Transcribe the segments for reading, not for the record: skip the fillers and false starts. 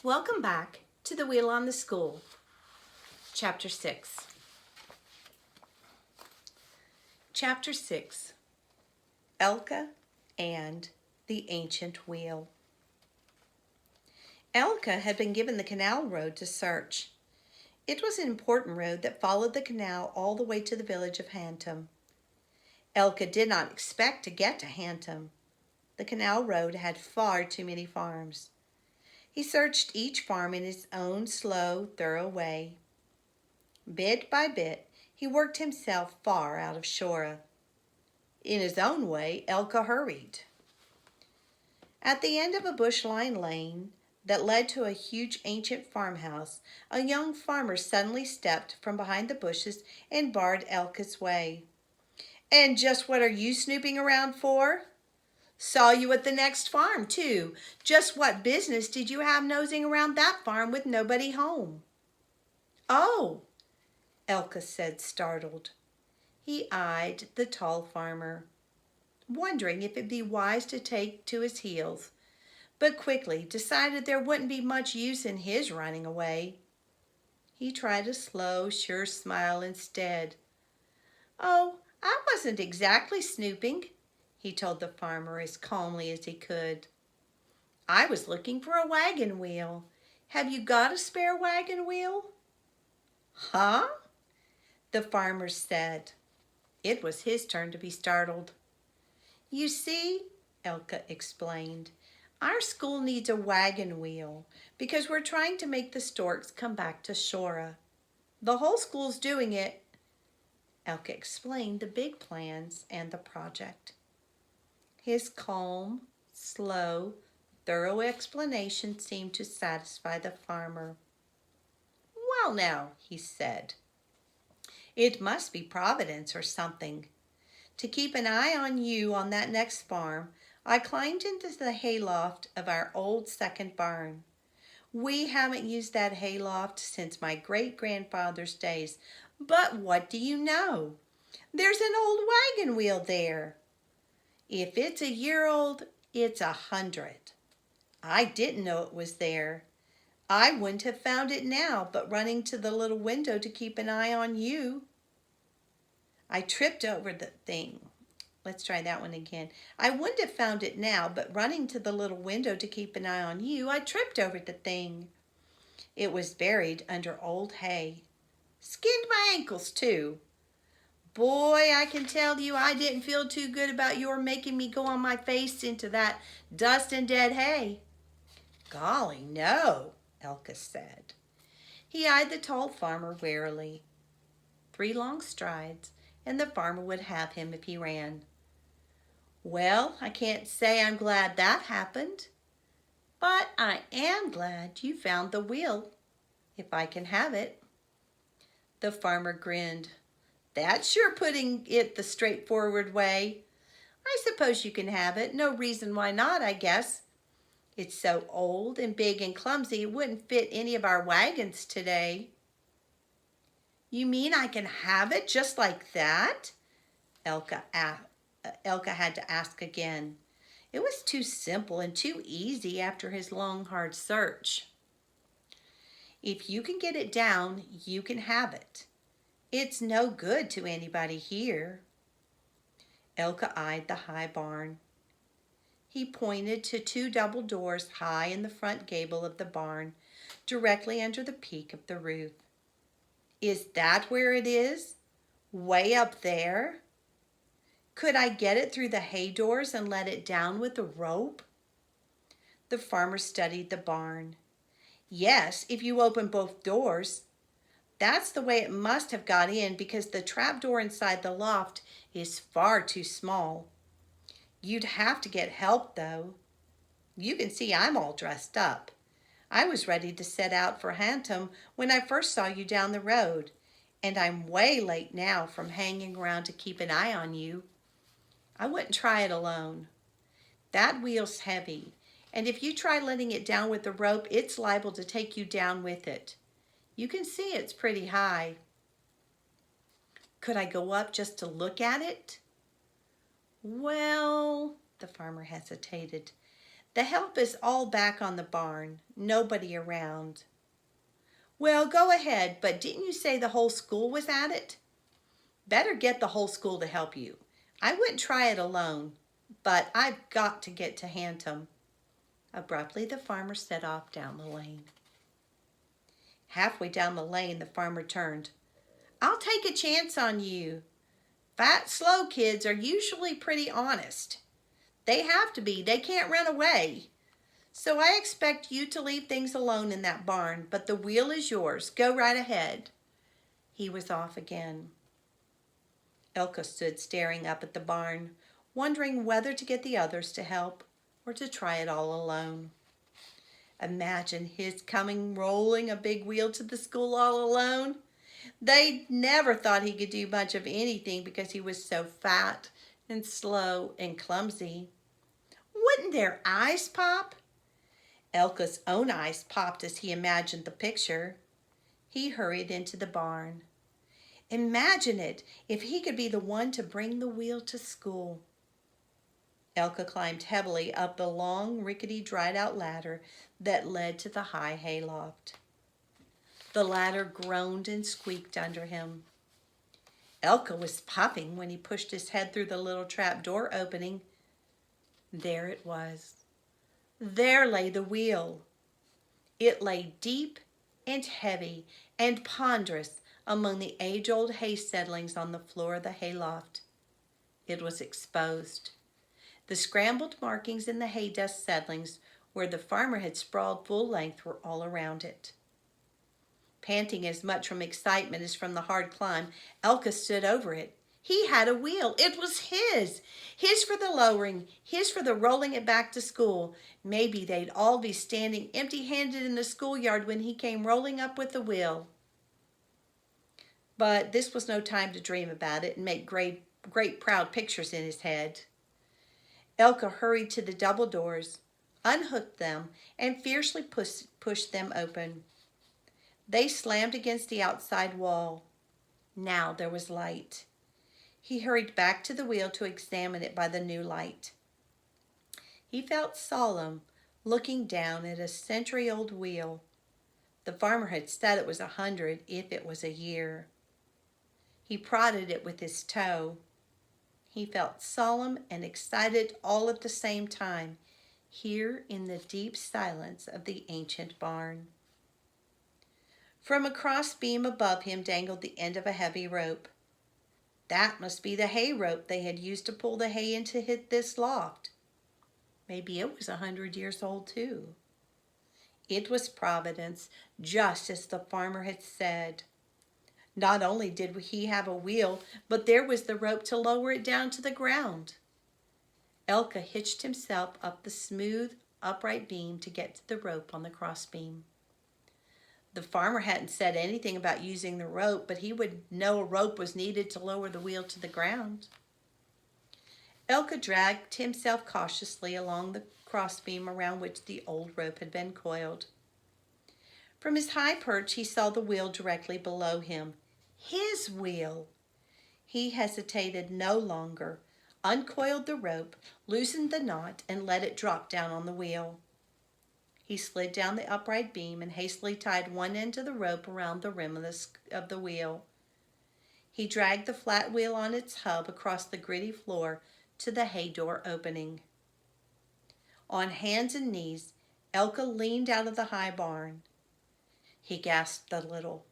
Welcome back to The Wheel on the School, Chapter 6. Chapter 6, Elka and the Ancient Wheel. Elka had been given the canal road to search. It was an important road that followed the canal all the way to the village of Hantum. Elka did not expect to get to Hantum. The canal road had far too many farms. He searched each farm in his own slow, thorough way. Bit by bit, he worked himself far out of Shora. In his own way, Elka hurried. At the end of a bush-lined lane that led to a huge ancient farmhouse, a young farmer suddenly stepped from behind the bushes and barred Elka's way. "And just what are you snooping around for?" "Saw you at the next farm, too. Just what business did you have nosing around that farm with nobody home?" "Oh," Elka said, startled. He eyed the tall farmer, wondering if it'd be wise to take to his heels, but quickly decided there wouldn't be much use in his running away. He tried a slow, sure smile instead. "Oh, I wasn't exactly snooping," he told the farmer as calmly as he could. "I was looking for a wagon wheel. Have you got a spare wagon wheel?" "Huh?" the farmer said. It was his turn to be startled. "You see," Elka explained, "our school needs a wagon wheel because we're trying to make the storks come back to Shora. The whole school's doing it." Elka explained the big plans and the project. His calm, slow, thorough explanation seemed to satisfy the farmer. "Well now," he said, "it must be Providence or something. To keep an eye on you on that next farm, I climbed into the hayloft of our old second barn. We haven't used that hayloft since my great-grandfather's days, but what do you know? There's an old wagon wheel there. If it's a year old, it's 100. I didn't know it was there. I wouldn't have found it now but running to the little window to keep an eye on you. I tripped over the thing. Let's try that one again. I wouldn't have found it now, but running to the little window to keep an eye on you, I tripped over the thing. It was buried under old hay. Skinned my ankles, too. Boy, I can tell you I didn't feel too good about your making me go on my face into that dust and dead hay." "Golly, no," Elka said. He eyed the tall farmer warily. 3 long strides, and the farmer would have him if he ran. "Well, I can't say I'm glad that happened, but I am glad you found the wheel, if I can have it." The farmer grinned. "That's sure putting it the straightforward way. I suppose you can have it. No reason why not, I guess. It's so old and big and clumsy it wouldn't fit any of our wagons today." "You mean I can have it just like that?" Elka had to ask again. It was too simple and too easy after his long, hard search. "If you can get it down, you can have it. It's no good to anybody here." Elka eyed the high barn. He pointed to 2 double doors high in the front gable of the barn, directly under the peak of the roof. "Is that where it is? Way up there? Could I get it through the hay doors and let it down with a rope?" The farmer studied the barn. "Yes, if you open both doors. That's the way it must have got in because the trap door inside the loft is far too small. You'd have to get help, though. You can see I'm all dressed up. I was ready to set out for Hantum when I first saw you down the road, and I'm way late now from hanging around to keep an eye on you. I wouldn't try it alone. That wheel's heavy, and if you try letting it down with the rope, it's liable to take you down with it. You can see it's pretty high." "Could I go up just to look at it?" "Well," the farmer hesitated, The help is all back on the barn. Nobody around. Well, go ahead, but didn't you say the whole school was at it? Better get the whole school to help you. I wouldn't try it alone, but I've got to get to Hantum. Abruptly, the farmer set off down the lane. Halfway down the lane, the farmer turned. I'll take a chance on you. Fat, slow kids are usually pretty honest. They have to be. They can't run away. So I expect you to leave things alone in that barn, but the wheel is yours. Go right ahead. He was off again. Elka stood staring up at the barn, wondering whether to get the others to help or to try it all alone. Imagine his coming rolling a big wheel to the school all alone. They never thought he could do much of anything because he was so fat and slow and clumsy. Wouldn't their eyes pop? Elka's own eyes popped as he imagined the picture. He hurried into the barn. Imagine it, if he could be the one to bring the wheel to school. Elka climbed heavily up the long, rickety, dried-out ladder that led to the high hayloft. The ladder groaned and squeaked under him. Elka was puffing when he pushed his head through the little trap door opening. There it was. There lay the wheel. It lay deep and heavy and ponderous among the age-old hay settlings on the floor of the hayloft. It was exposed. The scrambled markings in the hay dust settlings where the farmer had sprawled full length were all around it. Panting as much from excitement as from the hard climb, Elka stood over it. He had a wheel. It was his. His for the lowering, his for the rolling it back to school. Maybe they'd all be standing empty-handed in the schoolyard when he came rolling up with the wheel. But this was no time to dream about it and make great proud pictures in his head. Elka hurried to the double doors, unhooked them, and fiercely pushed them open. They slammed against the outside wall. Now there was light. He hurried back to the wheel to examine it by the new light. He felt solemn, looking down at a century-old wheel. The farmer had said it was 100 if it was a year. He prodded it with his toe. He felt solemn and excited all at the same time, here in the deep silence of the ancient barn. From a cross beam above him dangled the end of a heavy rope. That must be the hay rope they had used to pull the hay into this loft. Maybe it was 100 years old too. It was Providence, just as the farmer had said. Not only did he have a wheel, but there was the rope to lower it down to the ground. Elka hitched himself up the smooth, upright beam to get to the rope on the crossbeam. The farmer hadn't said anything about using the rope, but he would know a rope was needed to lower the wheel to the ground. Elka dragged himself cautiously along the crossbeam around which the old rope had been coiled. From his high perch, he saw the wheel directly below him. His wheel! He hesitated no longer, uncoiled the rope, loosened the knot, and let it drop down on the wheel. He slid down the upright beam and hastily tied one end of the rope around the rim of the wheel. He dragged the flat wheel on its hub across the gritty floor to the hay door opening. On hands and knees, Elka leaned out of the high barn. He gasped a little.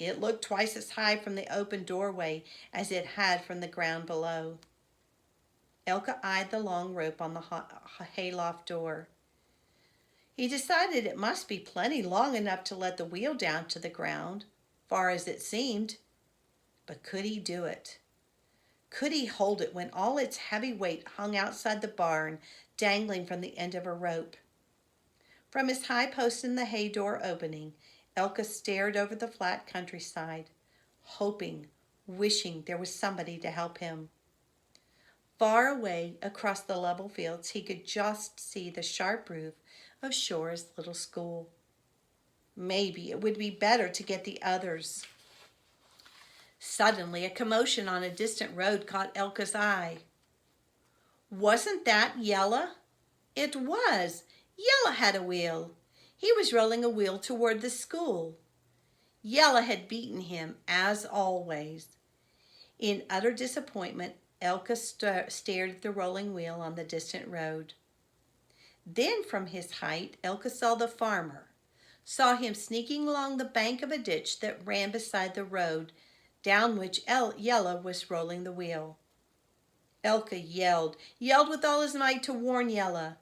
It looked twice as high from the open doorway as it had from the ground below. Elka eyed the long rope on the hayloft door. He decided it must be plenty long enough to let the wheel down to the ground, far as it seemed. But could he do it? Could he hold it when all its heavy weight hung outside the barn, dangling from the end of a rope? From his high post in the hay door opening, Elka stared over the flat countryside, hoping, wishing there was somebody to help him. Far away across the level fields, he could just see the sharp roof of Shore's little school. Maybe it would be better to get the others. Suddenly, a commotion on a distant road caught Elka's eye. Wasn't that Yella? It was. Yella had a wheel. He was rolling a wheel toward the school. Yella had beaten him, as always. In utter disappointment, Elka stared at the rolling wheel on the distant road. Then from his height, Elka saw the farmer, saw him sneaking along the bank of a ditch that ran beside the road, down which Yella was rolling the wheel. Elka yelled with all his might to warn Yella.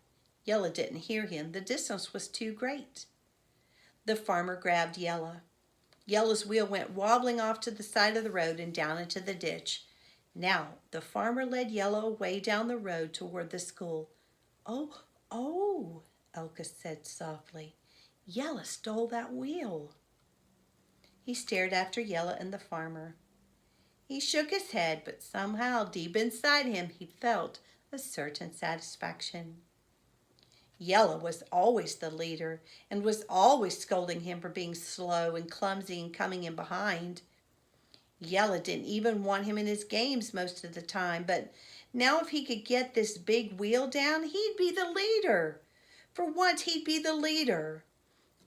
Yella didn't hear him. The distance was too great. The farmer grabbed Yella. Yella's wheel went wobbling off to the side of the road and down into the ditch. Now the farmer led Yella away down the road toward the school. Oh, oh, Elka said softly. Yella stole that wheel. He stared after Yella and the farmer. He shook his head, but somehow deep inside him he felt a certain satisfaction. Yella was always the leader and was always scolding him for being slow and clumsy and coming in behind. Yella didn't even want him in his games most of the time, but now if he could get this big wheel down, he'd be the leader. For once he'd be the leader.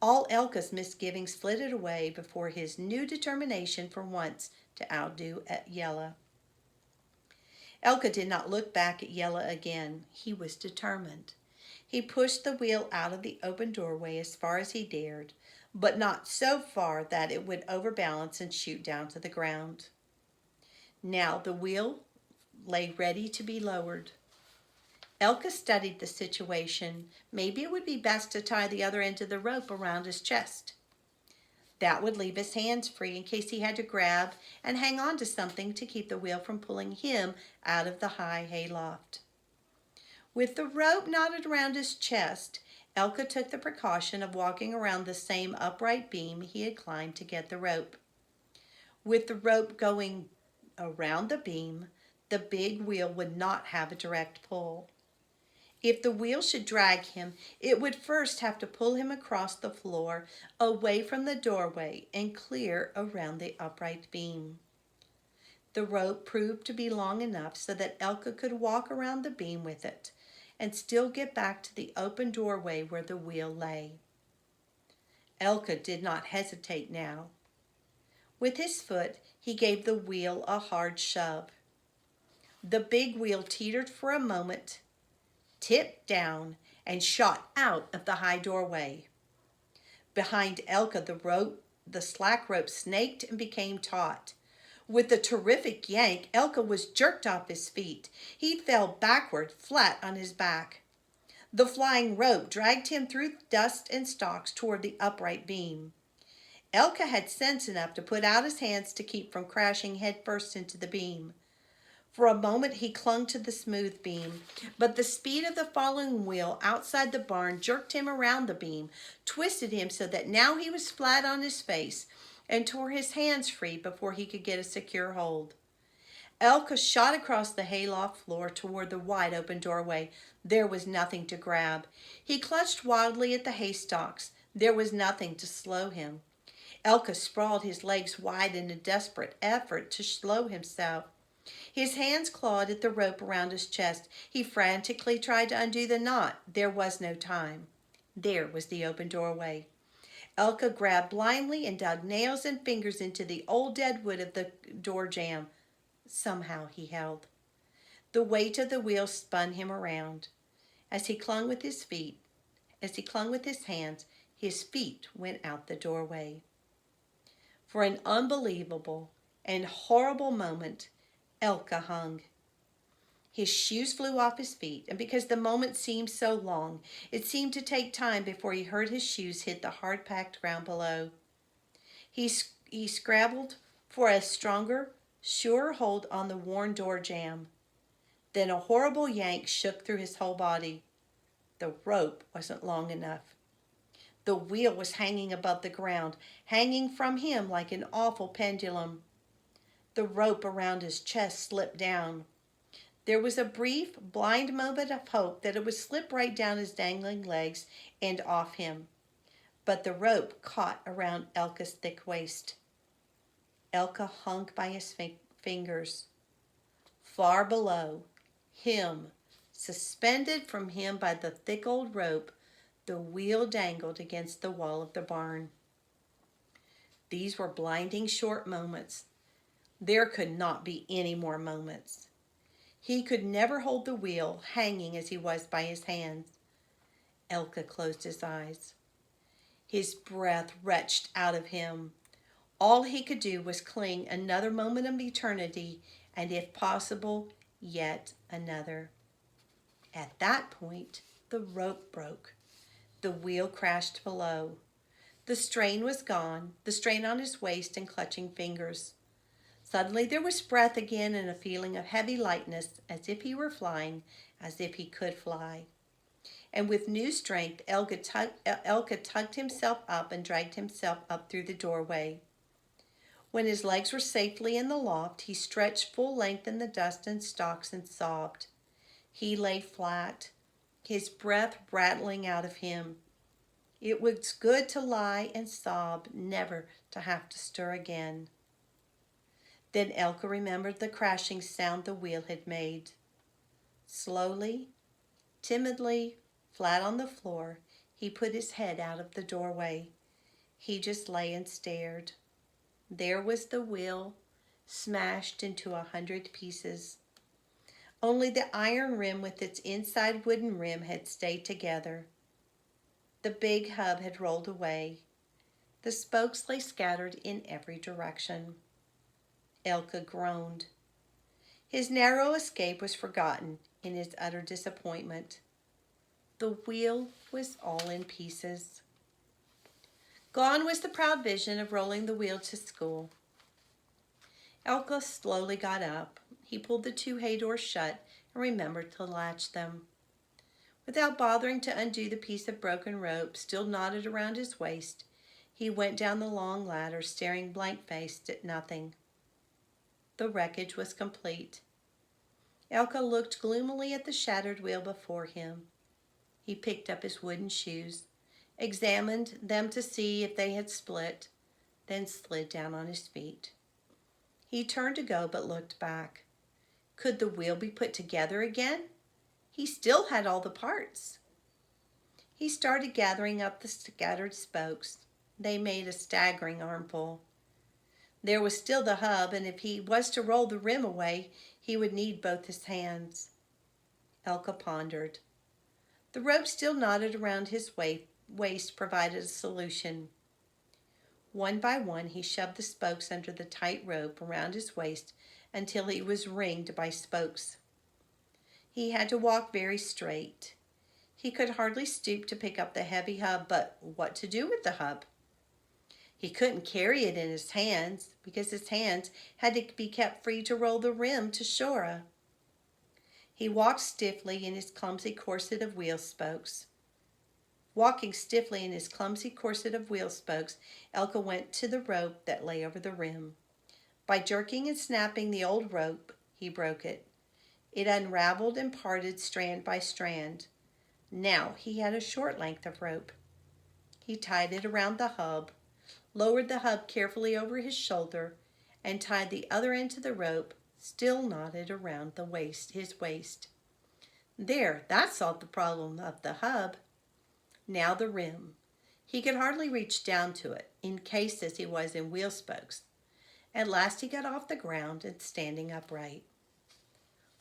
All Elka's misgivings flitted away before his new determination for once to outdo Yella. Elka did not look back at Yella again. He was determined. He pushed the wheel out of the open doorway as far as he dared, but not so far that it would overbalance and shoot down to the ground. Now the wheel lay ready to be lowered. Elka studied the situation. Maybe it would be best to tie the other end of the rope around his chest. That would leave his hands free in case he had to grab and hang on to something to keep the wheel from pulling him out of the high hayloft. With the rope knotted around his chest, Elka took the precaution of walking around the same upright beam he had climbed to get the rope. With the rope going around the beam, the big wheel would not have a direct pull. If the wheel should drag him, it would first have to pull him across the floor, away from the doorway, and clear around the upright beam. The rope proved to be long enough so that Elka could walk around the beam with it and still get back to the open doorway where the wheel lay. Elka did not hesitate now. With his foot, he gave the wheel a hard shove. The big wheel teetered for a moment, tipped down, and shot out of the high doorway. Behind Elka, the slack rope snaked and became taut. With a terrific yank, Elka was jerked off his feet. He fell backward, flat on his back. The flying rope dragged him through dust and stalks toward the upright beam. Elka had sense enough to put out his hands to keep from crashing headfirst into the beam. For a moment he clung to the smooth beam, but the speed of the falling wheel outside the barn jerked him around the beam, twisted him so that now he was flat on his face, and tore his hands free before he could get a secure hold. Elka shot across the hayloft floor toward the wide open doorway. There was nothing to grab. He clutched wildly at the haystacks. There was nothing to slow him. Elka sprawled his legs wide in a desperate effort to slow himself. His hands clawed at the rope around his chest. He frantically tried to undo the knot. There was no time. There was the open doorway. Elka grabbed blindly and dug nails and fingers into the old dead wood of the door jamb. Somehow he held. The weight of the wheel spun him around. As he clung with his hands, his feet went out the doorway. For an unbelievable and horrible moment, Elka hung. His shoes flew off his feet, and because the moment seemed so long, it seemed to take time before he heard his shoes hit the hard-packed ground below. He scrabbled for a stronger, surer hold on the worn door jamb. Then a horrible yank shook through his whole body. The rope wasn't long enough. The wheel was hanging above the ground, hanging from him like an awful pendulum. The rope around his chest slipped down. There was a brief, blind moment of hope that it would slip right down his dangling legs and off him. But the rope caught around Elka's thick waist. Elka hung by his fingers. Far below him, Suspended from him by the thick old rope, the wheel dangled against the wall of the barn. These were blinding short moments. There could not be any more moments. He could never hold the wheel hanging as he was by his hands. Elka closed his eyes. His breath retched out of him. All he could do was cling another moment of eternity, and if possible, yet another. At that point, the rope broke. The wheel crashed below. The strain was gone, the strain on his waist and clutching fingers. Suddenly there was breath again and a feeling of heavy lightness, as if he were flying, as if he could fly. And with new strength, Elka tugged himself up and dragged himself up through the doorway. When his legs were safely in the loft, he stretched full length in the dust and stalks and sobbed. He lay flat, his breath rattling out of him. It was good to lie and sob, never to have to stir again. Then Elka remembered the crashing sound the wheel had made. Slowly, timidly, flat on the floor, he put his head out of the doorway. He just lay and stared. There was the wheel, smashed into 100 pieces. Only the iron rim with its inside wooden rim had stayed together. The big hub had rolled away. The spokes lay scattered in every direction. Elka groaned. His narrow escape was forgotten in his utter disappointment. The wheel was all in pieces. Gone was the proud vision of rolling the wheel to school. Elka slowly got up. He pulled the 2 hay doors shut and remembered to latch them. Without bothering to undo the piece of broken rope still knotted around his waist, he went down the long ladder, staring blank-faced at nothing. The wreckage was complete. Elka looked gloomily at the shattered wheel before him. He picked up his wooden shoes, examined them to see if they had split, then slid down on his feet. He turned to go but looked back. Could the wheel be put together again? He still had all the parts. He started gathering up the scattered spokes. They made a staggering armful. There was still the hub, and if he was to roll the rim away, he would need both his hands. Elka pondered. The rope still knotted around his waist provided a solution. One by one, he shoved the spokes under the tight rope around his waist until he was ringed by spokes. He had to walk very straight. He could hardly stoop to pick up the heavy hub, but what to do with the hub? He couldn't carry it in his hands because his hands had to be kept free to roll the rim to Shora. He walked stiffly in his clumsy corset of wheel spokes. Walking stiffly in his clumsy corset of wheel spokes, Elka went to the rope that lay over the rim. By jerking and snapping the old rope, he broke it. It unraveled and parted strand by strand. Now he had a short length of rope. He tied it around the hub, lowered the hub carefully over his shoulder, and tied the other end to the rope, still knotted around his waist. There, that solved the problem of the hub. Now the rim. He could hardly reach down to it, encased as he was in wheel spokes. At last he got off the ground and standing upright.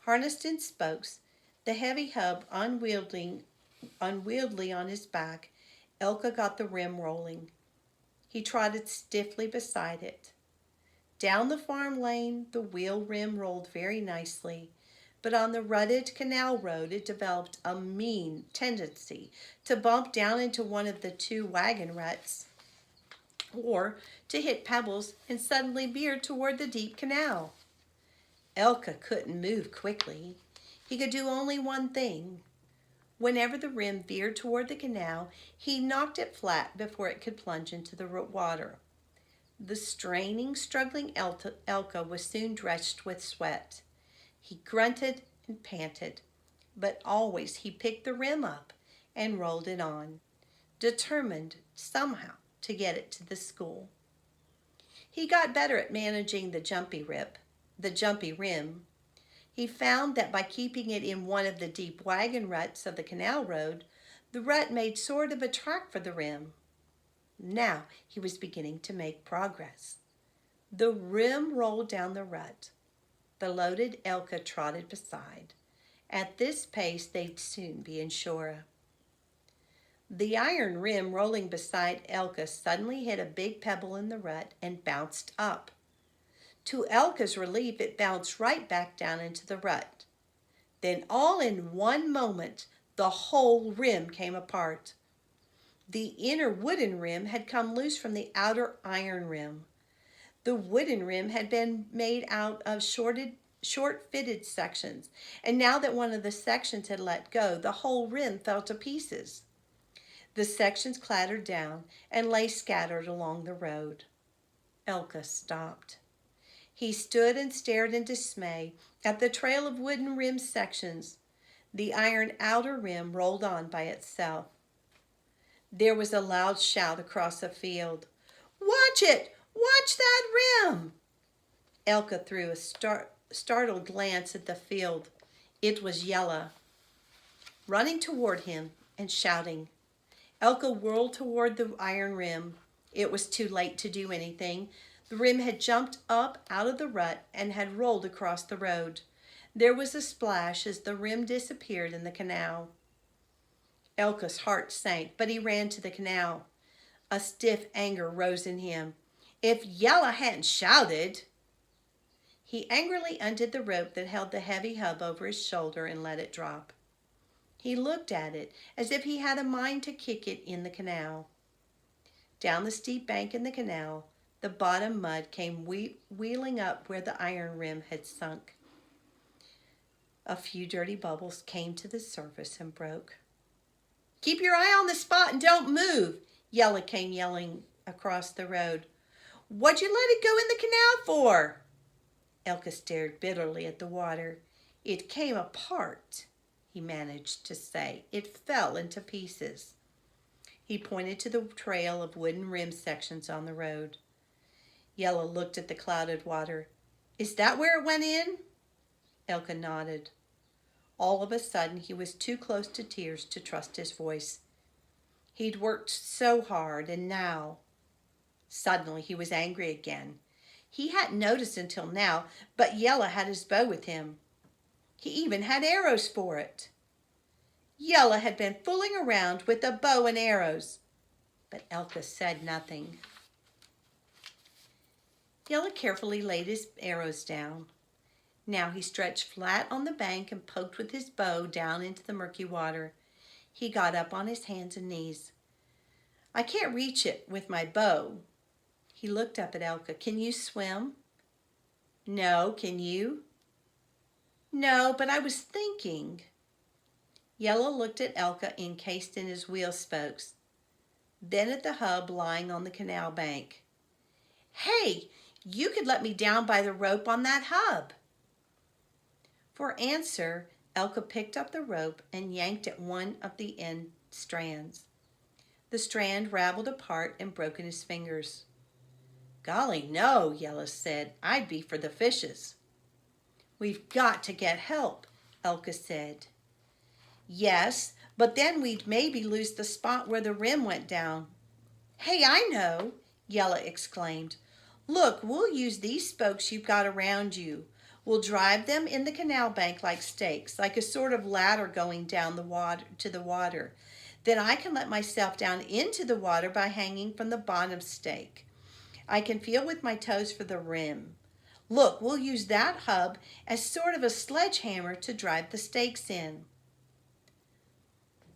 Harnessed in spokes, the heavy hub unwieldy on his back, Elka got the rim rolling. He trotted stiffly beside it. Down the farm lane, the wheel rim rolled very nicely, but on the rutted canal road it developed a mean tendency to bump down into one of the 2 wagon ruts, or to hit pebbles and suddenly veer toward the deep canal. Elka couldn't move quickly. He could do only one thing. Whenever the rim veered toward the canal, he knocked it flat before it could plunge into the water. The straining, struggling Elka was soon drenched with sweat. He grunted and panted, but always he picked the rim up and rolled it on, determined somehow to get it to the school. He got better at managing the jumpy rim. He found that by keeping it in one of the deep wagon ruts of the canal road, the rut made sort of a track for the rim. Now he was beginning to make progress. The rim rolled down the rut. The loaded Elka trotted beside. At this pace they'd soon be in Shora. The iron rim rolling beside Elka suddenly hit a big pebble in the rut and bounced up. To Elka's relief, it bounced right back down into the rut. Then all in one moment, the whole rim came apart. The inner wooden rim had come loose from the outer iron rim. The wooden rim had been made out of short-fitted sections, and now that one of the sections had let go, the whole rim fell to pieces. The sections clattered down and lay scattered along the road. Elka stopped. He stood and stared in dismay at the trail of wooden rim sections. The iron outer rim rolled on by itself. There was a loud shout across the field. "Watch it! Watch that rim!" Elka threw a startled glance at the field. It was Yella, running toward him and shouting. Elka whirled toward the iron rim. It was too late to do anything. The rim had jumped up out of the rut and had rolled across the road. There was a splash as the rim disappeared in the canal. Elka's heart sank, but he ran to the canal. A stiff anger rose in him. If Yella hadn't shouted! He angrily undid the rope that held the heavy hub over his shoulder and let it drop. He looked at it as if he had a mind to kick it in the canal. Down the steep bank in the canal, the bottom mud came wheeling up where the iron rim had sunk. A few dirty bubbles came to the surface and broke. "Keep your eye on the spot and don't move," Yella came yelling across the road. "What'd you let it go in the canal for?" Elka stared bitterly at the water. "It came apart," he managed to say. "It fell into pieces." He pointed to the trail of wooden rim sections on the road. Yella looked at the clouded water. "Is that where it went in?" Elka nodded. All of a sudden, he was too close to tears to trust his voice. He'd worked so hard, and now... Suddenly, he was angry again. He hadn't noticed until now, but Yella had his bow with him. He even had arrows for it. Yella had been fooling around with a bow and arrows, but Elka said nothing. Yella carefully laid his arrows down. Now he stretched flat on the bank and poked with his bow down into the murky water. He got up on his hands and knees. "I can't reach it with my bow." He looked up at Elka. "Can you swim?" "No, can you?" "No, but I was thinking." Yella looked at Elka encased in his wheel spokes, then at the hub lying on the canal bank. "Hey, you could let me down by the rope on that hub." For answer, Elka picked up the rope and yanked at one of the end strands. The strand raveled apart and broke in his fingers. "Golly, no," Yella said. "I'd be for the fishes." "We've got to get help," Elka said. "Yes, but then we'd maybe lose the spot where the rim went down." "Hey, I know," Yella exclaimed. "Look, we'll use these spokes you've got around you. We'll drive them in the canal bank like stakes, like a sort of ladder going down the water to the water. Then I can let myself down into the water by hanging from the bottom stake. I can feel with my toes for the rim. Look, we'll use that hub as sort of a sledgehammer to drive the stakes in."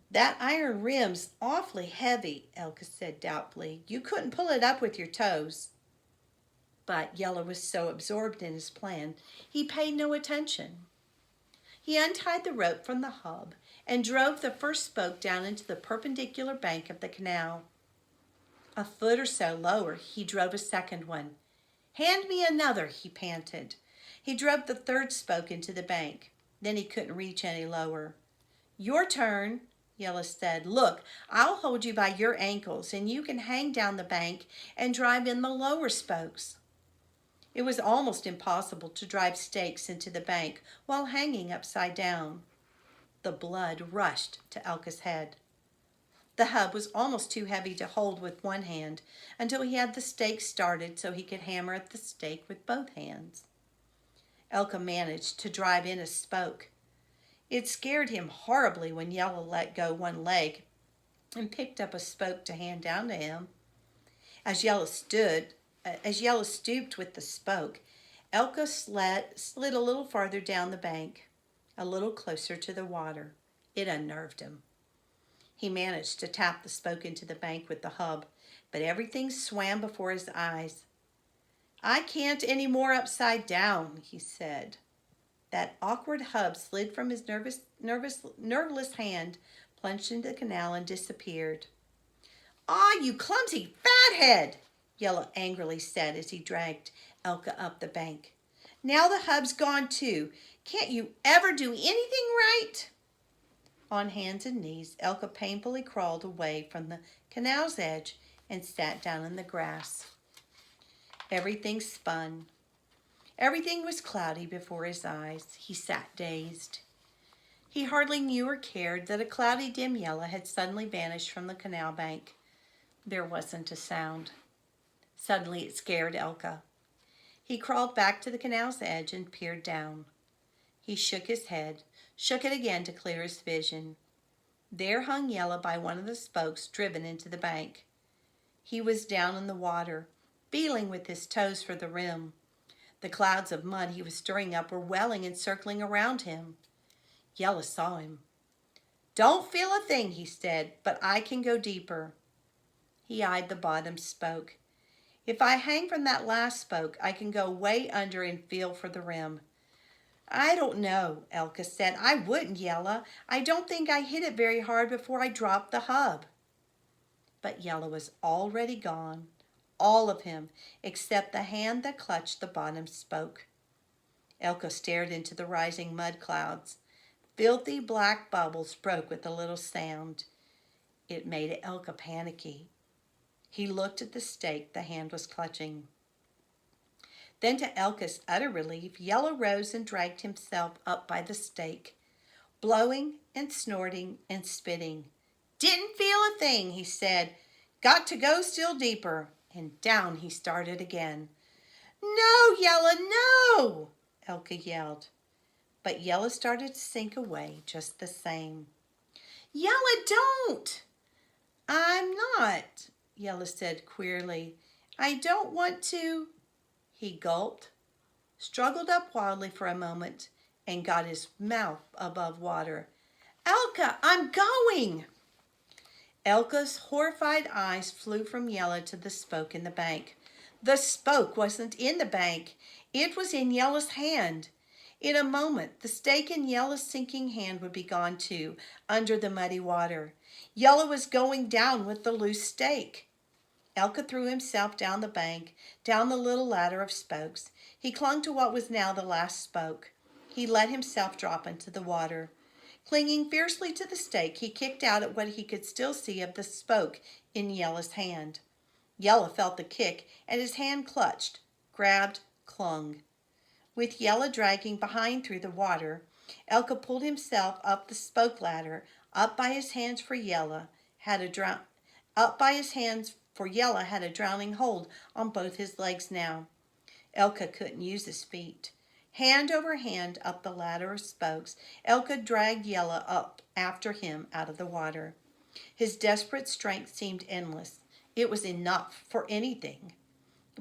"That iron rim's awfully heavy," Elka said doubtfully. "You couldn't pull it up with your toes." But Yella was so absorbed in his plan, he paid no attention. He untied the rope from the hub and drove the first spoke down into the perpendicular bank of the canal. A foot or so lower, he drove a second one. "Hand me another," he panted. He drove the third spoke into the bank. Then he couldn't reach any lower. "Your turn," Yella said. "Look, I'll hold you by your ankles, and you can hang down the bank and drive in the lower spokes." It was almost impossible to drive stakes into the bank while hanging upside down. The blood rushed to Elka's head. The hub was almost too heavy to hold with one hand until he had the stake started so he could hammer at the stake with both hands. Elka managed to drive in a spoke. It scared him horribly when Yella let go one leg and picked up a spoke to hand down to him. As Yella stooped with the spoke, Elka slid a little farther down the bank, a little closer to the water. It unnerved him. He managed to tap the spoke into the bank with the hub, but everything swam before his eyes. "I can't any more upside down," he said. That awkward hub slid from his nerveless hand, plunged into the canal, and disappeared. "Ah, you clumsy fathead!" Yella angrily said as he dragged Elka up the bank. "Now the hub's gone too. Can't you ever do anything right?" On hands and knees, Elka painfully crawled away from the canal's edge and sat down in the grass. Everything spun. Everything was cloudy before his eyes. He sat dazed. He hardly knew or cared that a cloudy, dim Yella had suddenly vanished from the canal bank. There wasn't a sound. Suddenly it scared Elka. He crawled back to the canal's edge and peered down. He shook his head, shook it again to clear his vision. There hung Yella by one of the spokes driven into the bank. He was down in the water, feeling with his toes for the rim. The clouds of mud he was stirring up were welling and circling around him. Yella saw him. "Don't feel a thing," he said, "but I can go deeper." He eyed the bottom spoke. "If I hang from that last spoke, I can go way under and feel for the rim." "I don't know," Elka said. "I wouldn't, Yella. I don't think I hit it very hard before I dropped the hub." But Yella was already gone, all of him, except the hand that clutched the bottom spoke. Elka stared into the rising mud clouds. Filthy black bubbles broke with a little sound. It made Elka panicky. He looked at the stake the hand was clutching. Then, to Elka's utter relief, Yella rose and dragged himself up by the stake, blowing and snorting and spitting. "Didn't feel a thing," he said. "Got to go still deeper." And down he started again. "No, Yella, no!" Elka yelled. But Yella started to sink away just the same. "Yella, don't!" "I'm not," Yella said queerly. "I don't want to." He gulped, struggled up wildly for a moment, and got his mouth above water. "Elka, I'm going!" Elka's horrified eyes flew from Yella to the spoke in the bank. The spoke wasn't in the bank. It was in Yella's hand. In a moment, the stake in Yella's sinking hand would be gone too, under the muddy water. Yella was going down with the loose stake. Elka threw himself down the bank, down the little ladder of spokes. He clung to what was now the last spoke. He let himself drop into the water. Clinging fiercely to the stake, he kicked out at what he could still see of the spoke in Yella's hand. Yella felt the kick, and his hand clutched, grabbed, clung. With Yella dragging behind through the water, Elka pulled himself up the spoke ladder, up by his hands, for Yella had a drowning hold on both his legs now. Elka couldn't use his feet. Hand over hand up the ladder of spokes, Elka dragged Yella up after him out of the water. His desperate strength seemed endless. It was enough for anything.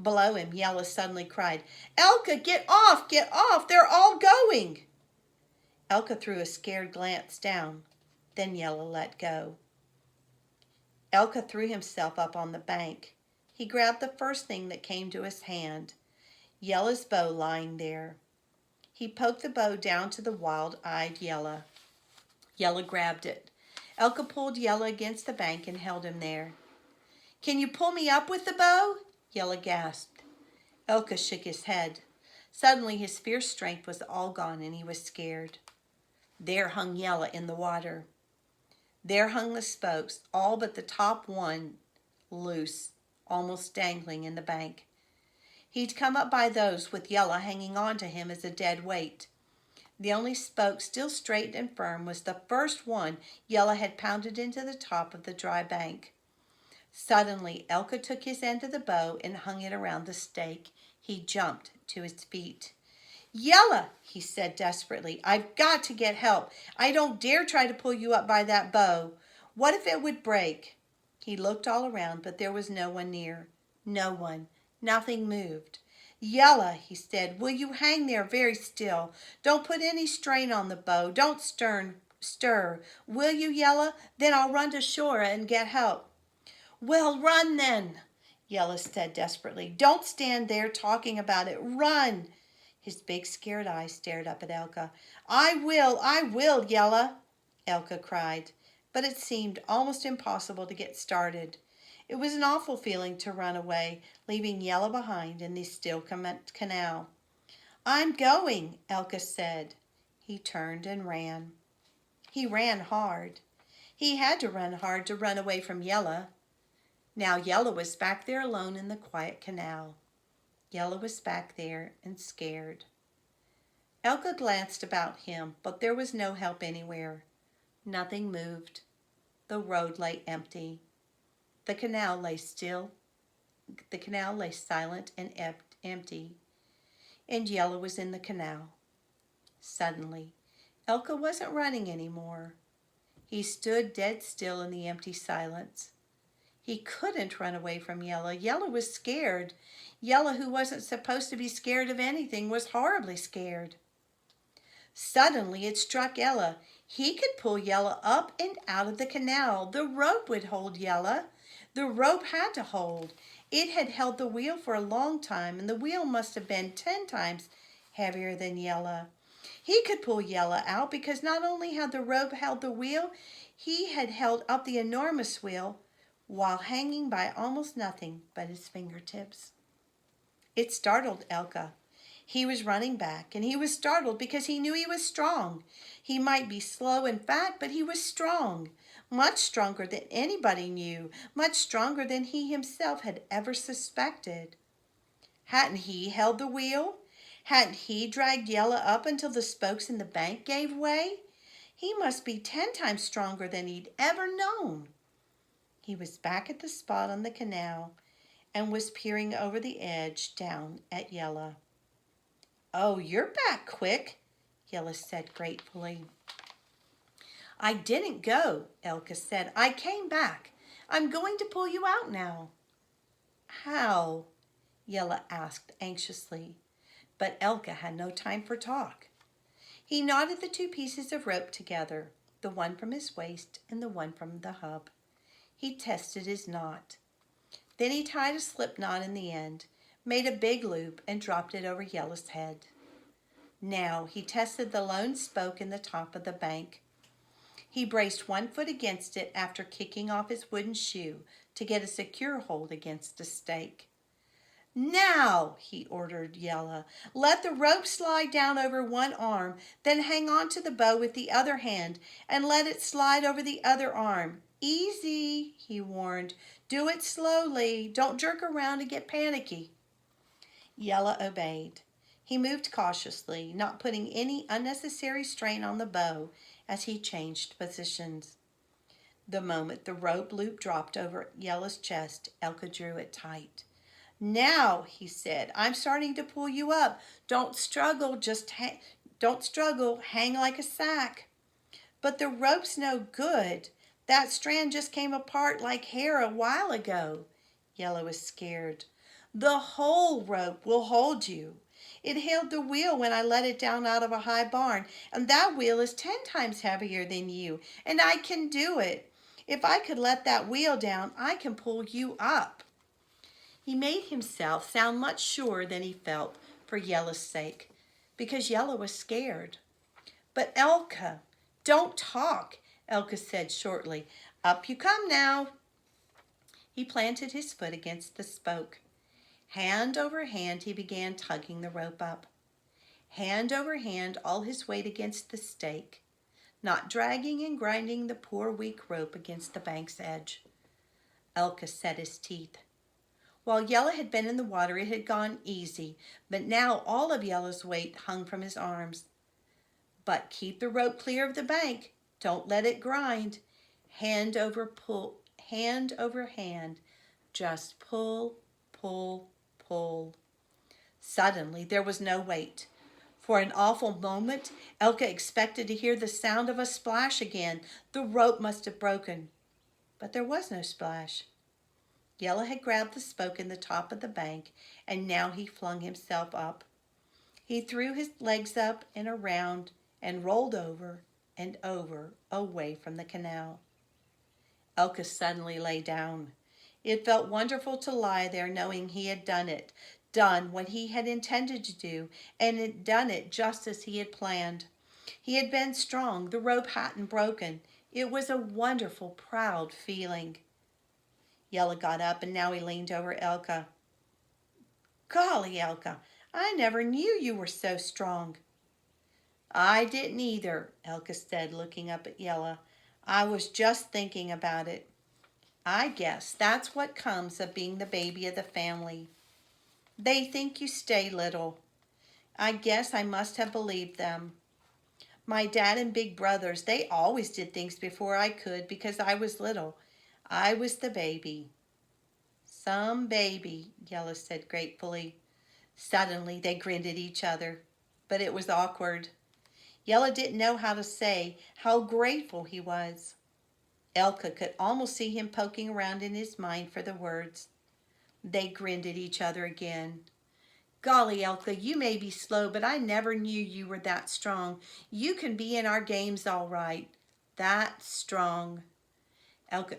Below him, Yella suddenly cried, "Elka, get off! Get off! They're all going!" Elka threw a scared glance down. Then Yella let go. Elka threw himself up on the bank. He grabbed the first thing that came to his hand, Yella's bow lying there. He poked the bow down to the wild-eyed Yella. Yella grabbed it. Elka pulled Yella against the bank and held him there. "Can you pull me up with the bow?" Yella gasped. Elka shook his head. Suddenly his fierce strength was all gone and he was scared. There hung Yella in the water. There hung the spokes, all but the top one loose, almost dangling in the bank. He'd come up by those with Yella hanging on to him as a dead weight. The only spoke still straight and firm was the first one Yella had pounded into the top of the dry bank. Suddenly, Elka took his end of the bow and hung it around the stake. He jumped to his feet. Yella, he said desperately, I've got to get help. I don't dare try to pull you up by that bow. What if it would break? He looked all around, but there was no one near. No one. Nothing moved. Yella, he said, will you hang there very still? Don't put any strain on the bow. Don't stir. Will you, Yella? Then I'll run to shore and get help. Well, run then, Yella said desperately. Don't stand there talking about it. Run. His big scared eyes stared up at Elka. I will, Yella, Elka cried. But it seemed almost impossible to get started. It was an awful feeling to run away, leaving Yella behind in the still canal. I'm going, Elka said. He turned and ran. He ran hard. He had to run away from Yella. Now Yella was back there alone in the quiet canal. Yella was back there and scared. Elka glanced about him, but there was no help anywhere. Nothing moved. The road lay empty. The canal lay still. The canal lay silent and empty. And Yella was in the canal. Suddenly, Elka wasn't running anymore. He stood dead still in the empty silence. He couldn't run away from Yella. Yella was scared. Yella, who wasn't supposed to be scared of anything, was horribly scared. Suddenly it struck Yella. He could pull Yella up and out of the canal. The rope would hold Yella. The rope had to hold. It had held the wheel for a long time, and the wheel must have been 10 times heavier than Yella. He could pull Yella out because not only had the rope held the wheel, he had held up the enormous wheel while hanging by almost nothing but his fingertips. It startled Elka. He was running back, and he was startled because he knew he was strong. He might be slow and fat, but he was strong, much stronger than anybody knew, much stronger than he himself had ever suspected. Hadn't he held the wheel? Hadn't he dragged Yella up until the spokes in the bank gave way? He must be 10 times stronger than he'd ever known. He was back at the spot on the canal and was peering over the edge down at Yella. Oh, you're back quick, Yella said gratefully. I didn't go, Elka said. I came back. I'm going to pull you out now. How? Yella asked anxiously, but Elka had no time for talk. He knotted the 2 pieces of rope together, the one from his waist and the one from the hub. He tested his knot. Then he tied a slip knot in the end, made a big loop, and dropped it over Yella's head. Now he tested the lone spoke in the top of the bank. He braced one foot against it after kicking off his wooden shoe to get a secure hold against a stake. Now, he ordered Yella, let the rope slide down over one arm, then hang on to the bow with the other hand and let it slide over the other arm. Easy, he warned. Do it slowly. Don't jerk around and get panicky. Yella obeyed. He moved cautiously, not putting any unnecessary strain on the bow as he changed positions. The moment the rope loop dropped over Yella's chest, Elka drew it tight. Now, he said, I'm starting to pull you up. Don't struggle, don't struggle, hang like a sack. But the rope's no good. That strand just came apart like hair a while ago. Yella was scared. The whole rope will hold you. It held the wheel when I let it down out of a high barn, and that wheel is 10 times heavier than you, and I can do it. If I could let that wheel down, I can pull you up. He made himself sound much surer than he felt for Yella's sake, because Yella was scared. But Elka, don't talk, Elka said shortly. Up you come now. He planted his foot against the spoke. Hand over hand, he began tugging the rope up. Hand over hand, all his weight against the stake, not dragging and grinding the poor weak rope against the bank's edge. Elka set his teeth. While Yellow had been in the water, it had gone easy, but now all of Yellow's weight hung from his arms. But keep the rope clear of the bank. Don't let it grind. Hand over hand. Just pull, pull, pull. Suddenly, there was no weight. For an awful moment, Elka expected to hear the sound of a splash again. The rope must have broken. But there was no splash. Yellow had grabbed the spoke in the top of the bank, and now he flung himself up. He threw his legs up and around and rolled over and over away from the canal. Elka suddenly lay down. It felt wonderful to lie there knowing he had done what he had intended to do, and had done it just as he had planned. He had been strong. The rope hadn't broken. It was a wonderful, proud feeling. Yellow got up, and now he leaned over Elka. Golly, Elka, I never knew you were so strong. I didn't either, Elka said, looking up at Yellow. I was just thinking about it. I guess that's what comes of being the baby of the family. They think you stay little. I guess I must have believed them. My dad and big brothers, they always did things before I could because I was little. I was the baby. Some baby, Yellow said gratefully. Suddenly they grinned at each other, but it was awkward. Yellow didn't know how to say how grateful he was. Elka could almost see him poking around in his mind for the words. They grinned at each other again. Golly, Elka, you may be slow, but I never knew you were that strong. You can be in our games all right. That strong. Elka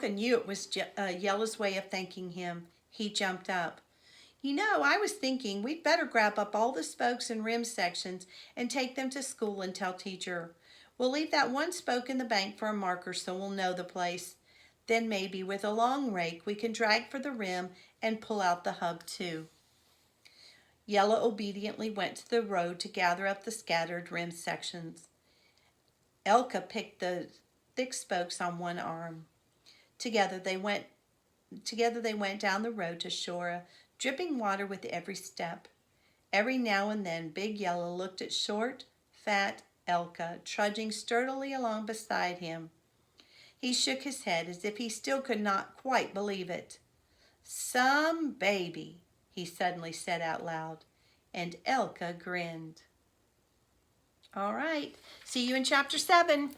knew it was Yellow's way of thanking him. He jumped up. You know, I was thinking we'd better grab up all the spokes and rim sections and take them to school and tell teacher. We'll leave that one spoke in the bank for a marker so we'll know the place. Then maybe with a long rake we can drag for the rim and pull out the hub too. Yellow obediently went to the road to gather up the scattered rim sections. Elka picked the thick spokes on one arm. Together they went down the road to Shora, dripping water with every step. Every now and then Big Yellow looked at short, fat Elka trudging sturdily along beside him. He shook his head as if he still could not quite believe it. Some baby, he suddenly said out loud, and Elka grinned. All right, see you in Chapter 7.